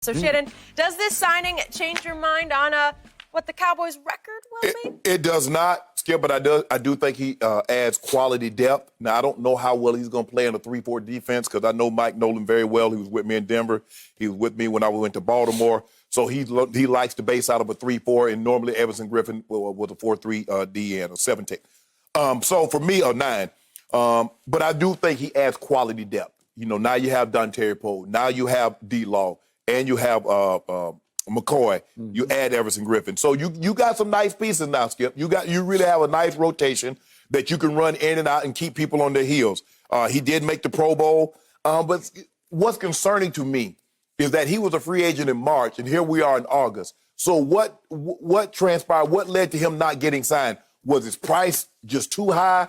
So, Shannon, does this signing change your mind on what the Cowboys' record will be? It does not, Skip, but I do think he adds quality depth. Now, I don't know how well he's going to play in a 3-4 defense because I know Mike Nolan very well. He was with me in Denver. He was with me when I went to Baltimore. So he likes to base out of a 3-4, and normally Everson Griffen was a 4-3 DN, or 17. So for me, a 9. But I do think he adds quality depth. You know, now you have Dontari Poe. Now you have D-Law. And you have McCoy. You add Everson Griffen. So you got some nice pieces now, Skip. You really have a nice rotation that you can run in and out and keep people on their heels. He did make the Pro Bowl. But what's concerning to me is that he was a free agent in March, and here we are in August. So what transpired? What led to him not getting signed? Was his price just too high?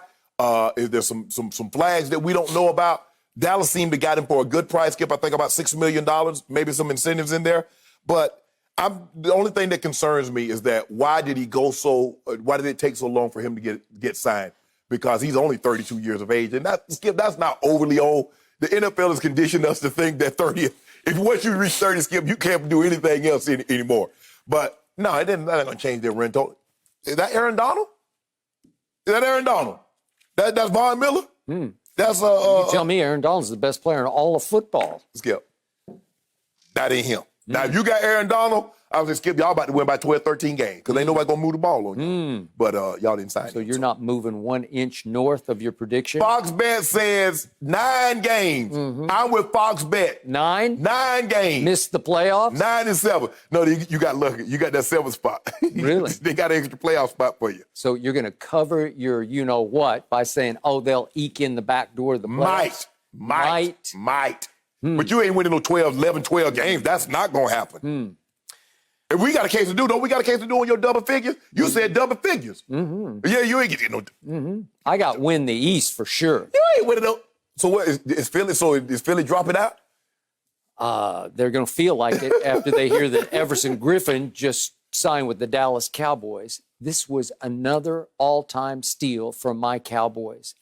Is there some flags that we don't know about? Dallas seemed to got him for a good price, Skip. I think about $6 million, maybe some incentives in there. But the only thing that concerns me is that why did it take so long for him to get signed? Because he's only 32 years of age. And Skip, that's not overly old. The NFL has conditioned us to think that once you reach 30, Skip, you can't do anything else anymore. But no, that ain't going to change their rental. Is that Aaron Donald? Is that Aaron Donald? That's Von Miller? That's you tell me Aaron Donald's the best player in all of football. Skip, that ain't him. Now, if you got Aaron Donald, I was just Skip, y'all about to win by 12, 13 games because ain't nobody going to move the ball on you. But y'all didn't sign him. So you're not moving 1 inch north of your prediction? Fox Bet says 9 games. I'm with Fox Bet. 9? 9 games. Missed the playoffs? 9 and 7. No, you got lucky. You got that 7th spot. Really? They got an extra playoff spot for you. So you're going to cover your you-know-what by saying, they'll eke in the back door of the playoffs? Might. But you ain't winning no 11, 12 games. That's not going to happen. If we got a case to do, don't we got a case to do on your double figures? You said double figures. Yeah, you ain't getting no. I got win the East for sure. You ain't winning no. So what is Philly? So is Philly dropping out? They're going to feel like it after they hear that Everson Griffen just signed with the Dallas Cowboys. This was another all-time steal from my Cowboys.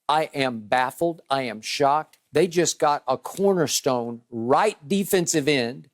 I am baffled. I am shocked. They just got a cornerstone right defensive end,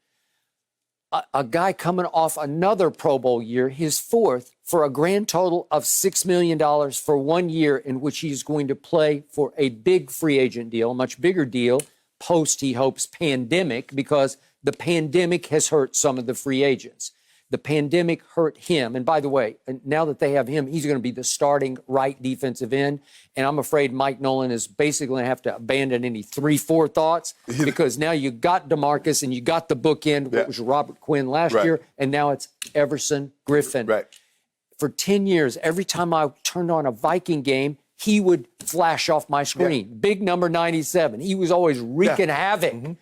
a guy coming off another Pro Bowl year, his 4th, for a grand total of $6 million for 1 year in which he's going to play for a big free agent deal, a much bigger deal, post, he hopes, pandemic, because the pandemic has hurt some of the free agents. The pandemic hurt him. And by the way, now that they have him, he's going to be the starting right defensive end. And I'm afraid Mike Nolan is basically going to have to abandon any 3-4 thoughts because now you got DeMarcus and you got the bookend, what was Robert Quinn last year, and now it's Everson Griffen. Right. For 10 years, every time I turned on a Viking game, he would flash off my screen. Big number 97. He was always wreaking havoc.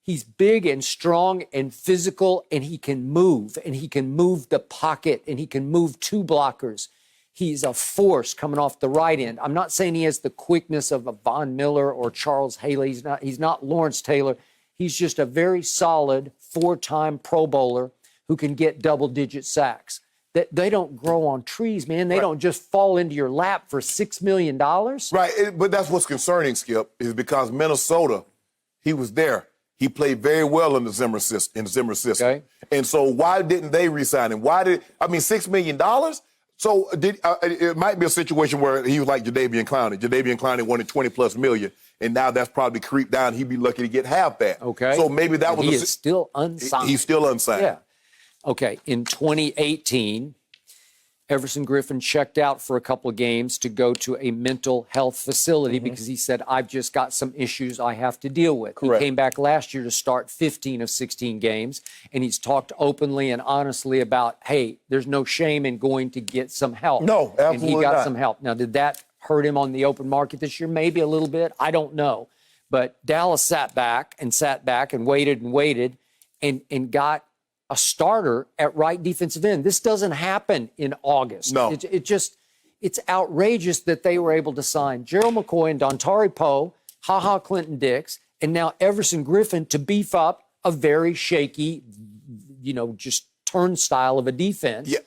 He's big and strong and physical, and he can move the pocket, and he can move 2 blockers. He's a force coming off the right end. I'm not saying he has the quickness of a Von Miller or Charles Haley. He's not Lawrence Taylor. He's just a very solid 4-time Pro Bowler who can get double-digit sacks. They don't grow on trees, man. They don't just fall into your lap for $6 million. Right, but that's what's concerning, Skip, is because Minnesota, he was there. He played very well in the Zimmer system. Okay. And so why didn't they re-sign him? $6 million? So it might be a situation where he was like Jadeveon Clowney. Jadeveon Clowney wanted 20+ million, and now that's probably creeped down. He'd be lucky to get half that. Okay. So maybe that was... He is still unsigned. He's still unsigned. Yeah. Okay, in 2018... Everson Griffen checked out for a couple of games to go to a mental health facility because he said, I've just got some issues I have to deal with. Correct. He came back last year to start 15 of 16 games, and he's talked openly and honestly about, hey, there's no shame in going to get some help. No, absolutely And he got not. some help. Now, did that hurt him on the open market this year? Maybe a little bit. I don't know. But Dallas sat back and waited and got a starter at right defensive end. This doesn't happen in August. No. It's outrageous that they were able to sign Gerald McCoy and Dontari Poe, Clinton Dix, and now Everson Griffen to beef up a very shaky, just turnstile of a defense. Yeah.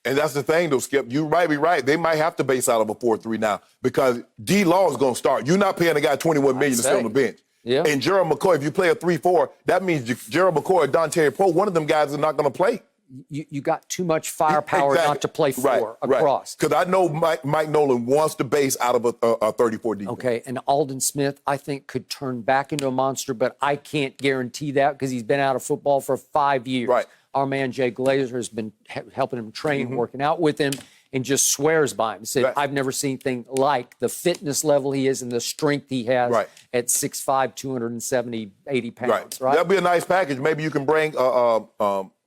And that's the thing, though, Skip. You might be right. They might have to base out of a 4-3 now because D-Law is going to start. You're not paying a guy $21 million to sit on the bench. Yeah. And Gerald McCoy, if you play a 3-4, that means Gerald McCoy or Dontari Poe, one of them guys is not going to play. You got too much firepower Exactly. not to play four Right. across. Because I know Mike Nolan wants the base out of a 34 defense. Okay, and Alden Smith, I think, could turn back into a monster, but I can't guarantee that because he's been out of football for 5 years. Right. Our man Jay Glazer has been helping him train, working out with him, and just swears by him. Said, Right. I've never seen anything like the fitness level he is and the strength he has at 6'5", 270, 80 pounds. Right. That'd be a nice package. Maybe you can bring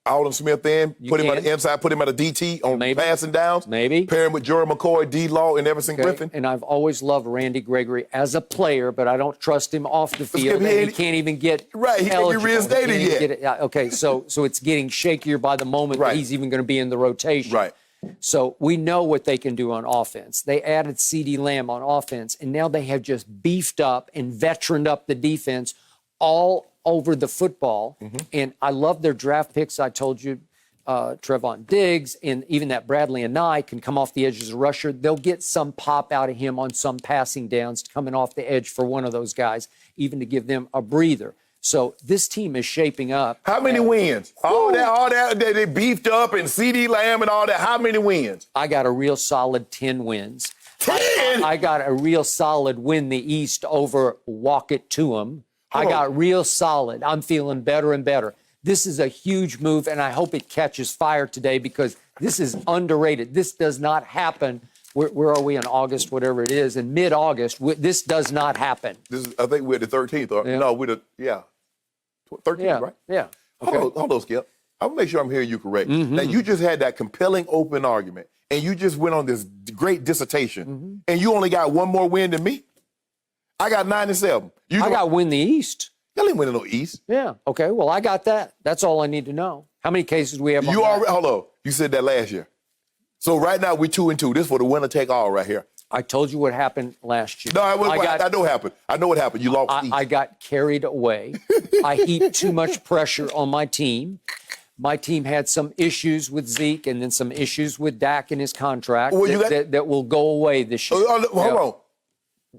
Alden Smith in, put him on the inside, put him at a DT on passing downs. Maybe. Pair him with Gerald McCoy, D-Law, and Everson Griffen. And I've always loved Randy Gregory as a player, but I don't trust him off the field. He can't even get he can't be reinstated yet. Okay, so it's getting shakier by the moment that he's even going to be in the rotation. Right. So we know what they can do on offense. They added CeeDee Lamb on offense, and now they have just beefed up and veteraned up the defense all over the football. And I love their draft picks. I told you, Trevon Diggs and even that Bradley and Nye can come off the edge as a rusher. They'll get some pop out of him on some passing downs coming off the edge for one of those guys, even to give them a breather. So this team is shaping up. How many wins? All that, they beefed up and CeeDee Lamb and all that. How many wins? I got a real solid 10 wins. 10? I got a real solid win the East over walk it to them. I got real solid. I'm feeling better and better. This is a huge move, and I hope it catches fire today because this is underrated. This does not happen. Where are we in August, whatever it is? In mid-August, this does not happen. I think we're the 13th. No, we're the, 13th, right? Yeah. Okay. Hold on, Skip. I'll make sure I'm hearing you correct. Now, you just had that compelling open argument, and you just went on this great dissertation, and you only got one more win than me? I got 9-7. I got win the East. Y'all ain't winning no East. Yeah. Okay. Well, I got that. That's all I need to know. How many cases we have on that? Hold on. You said that last year. So right now we're 2-2. This is for the winner take all right here. I told you what happened last year. No, I know what happened. I know what happened. You lost East. I got carried away. I heaped too much pressure on my team. My team had some issues with Zeke and then some issues with Dak and his contract that will go away this year. Hold on.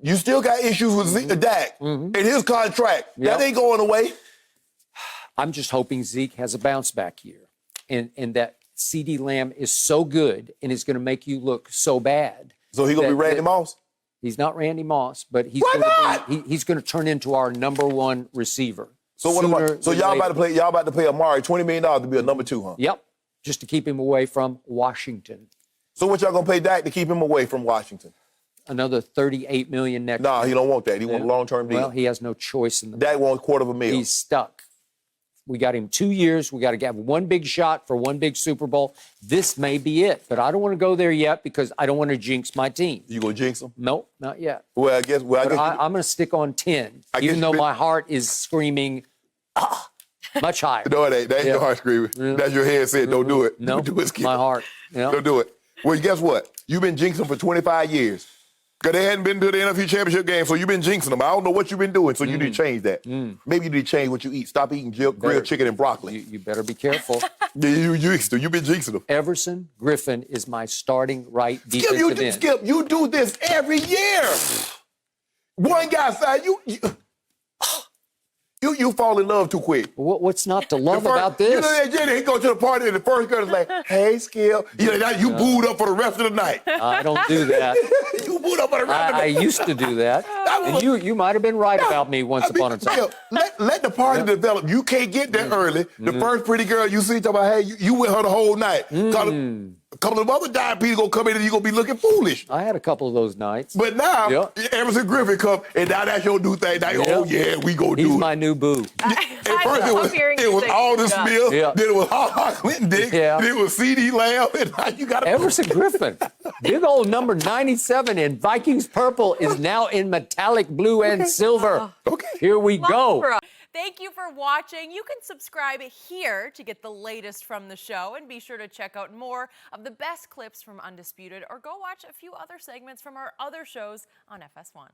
You still got issues with Dak and his contract. That ain't going away. I'm just hoping Zeke has a bounce back year and that CeeDee Lamb is so good and is going to make you look so bad. So he's going to be Randy Moss? He's not Randy Moss, but he's going to turn into our number one receiver. So y'all about to pay Amari $20 million to be a number 2, huh? Yep, just to keep him away from Washington. So what y'all going to pay Dak to keep him away from Washington? Another $38 million next year. No, he don't want that. He wants a long-term deal. Well, he has no choice in the Dak wants $250,000. He's stuck. We got him 2 years. We got to have one big shot for one big Super Bowl. This may be it, but I don't want to go there yet because I don't want to jinx my team. You going to jinx them? Nope, not yet. Well, I guess I'm going to stick on 10, even though my heart is screaming much higher. No, it ain't. That ain't your heart screaming. That's your head saying, don't do it. No, don't do it, Skip. My heart. Don't do it. Well, guess what? You've been jinxing for 25 years. Because they hadn't been to the NFC Championship game, so you've been jinxing them. I don't know what you've been doing, so you need to change that. Maybe you need to change what you eat. Stop eating grilled chicken and broccoli. You better be careful. You've been jinxing them. Everson Griffen is my starting right defensive end. Skip, you do this every year. One guy side, you fall in love too quick. What's not to love about this? You know that Jenny, he go to the party and the first girl is like, hey, Skip. You booed up for the rest of the night. I don't do that. You booed up for the rest of the night. I used to do that. And you might have been right about me once upon a time. Let the party develop. You can't get there early. The first pretty girl you see, talking about, hey, you with her the whole night. A couple of other diabetes gonna come in and you're gonna be looking foolish. I had a couple of those nights. But now, Everson Griffen come, and now that's your new thing. Now, oh, yeah, we gonna do it. He's my new boo. At first, it was Alden Smith, then it was Clinton Dix, then it was CeeDee Lamb, and now you got Everson Griffen. Big old number 97 in Vikings purple is now in metallic blue and silver. Okay. Here we go. Thank you for watching. You can subscribe here to get the latest from the show, and be sure to check out more of the best clips from Undisputed, or go watch a few other segments from our other shows on FS1.